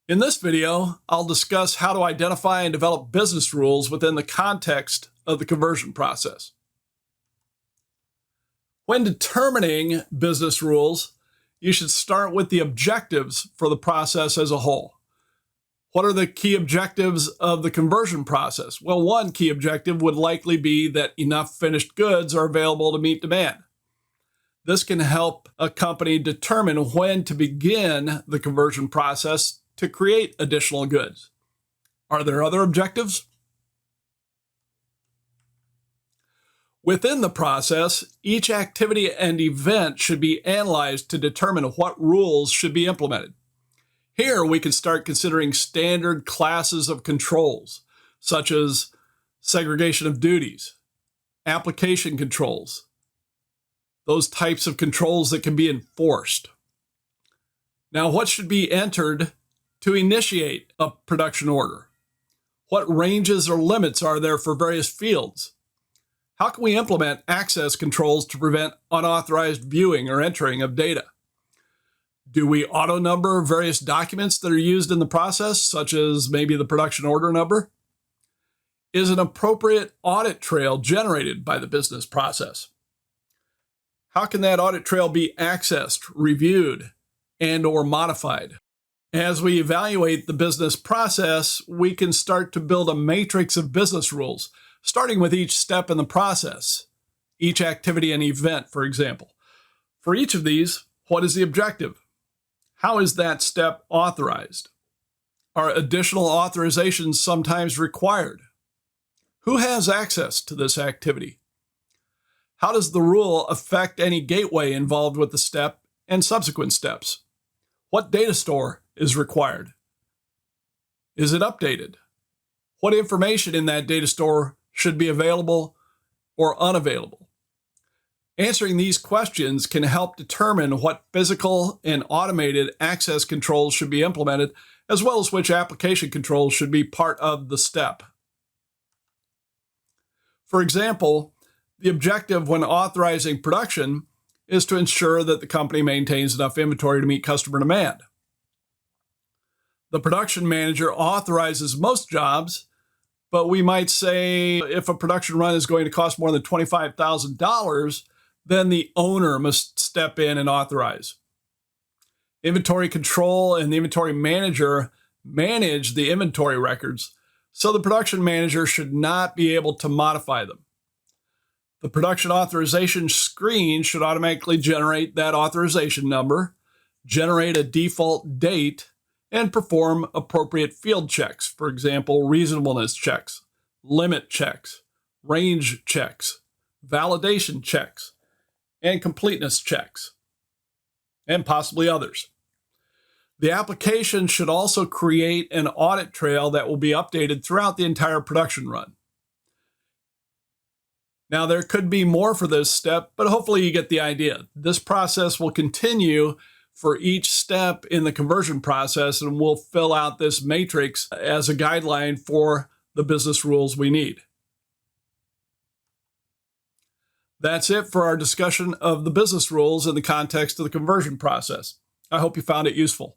In this video, I'll discuss how to identify and develop business rules within the context of the conversion process. When determining business rules, you should start with the objectives for the process as a whole. What are the key objectives of the conversion process? Well, one key objective would likely be that enough finished goods are available to meet demand. This can help a company determine when to begin the conversion process to create additional goods. Are there other objectives? Within the process, each activity and event should be analyzed to determine what rules should be implemented. Here, we can start considering standard classes of controls, such as segregation of duties, application controls, those types of controls that can be enforced. Now, what should be entered to initiate a production order? What ranges or limits are there for various fields? How can we implement access controls to prevent unauthorized viewing or entering of data? Do we auto-number various documents that are used in the process, such as maybe the production order number? Is an appropriate audit trail generated by the business process? How can that audit trail be accessed, reviewed, and/or modified? As we evaluate the business process, we can start to build a matrix of business rules, starting with each step in the process, each activity and event, for example. For each of these, what is the objective? How is that step authorized? Are additional authorizations sometimes required? Who has access to this activity? How does the rule affect any gateway involved with the step and subsequent steps? What data store is required? Is it updated? What information in that data store should be available or unavailable? Answering these questions can help determine what physical and automated access controls should be implemented, as well as which application controls should be part of the step. For example, the objective when authorizing production is to ensure that the company maintains enough inventory to meet customer demand. The production manager authorizes most jobs, but we might say if a production run is going to cost more than $25,000, then the owner must step in and authorize. Inventory control and the inventory manager manage the inventory records, so the production manager should not be able to modify them. The production authorization screen should automatically generate that authorization number, generate a default date, and perform appropriate field checks, for example, reasonableness checks, limit checks, range checks, validation checks, and completeness checks, and possibly others. The application should also create an audit trail that will be updated throughout the entire production run. Now, there could be more for this step, but hopefully you get the idea. This process will continue for each step in the conversion process, and we'll fill out this matrix as a guideline for the business rules we need. That's it for our discussion of the business rules in the context of the conversion process. I hope you found it useful.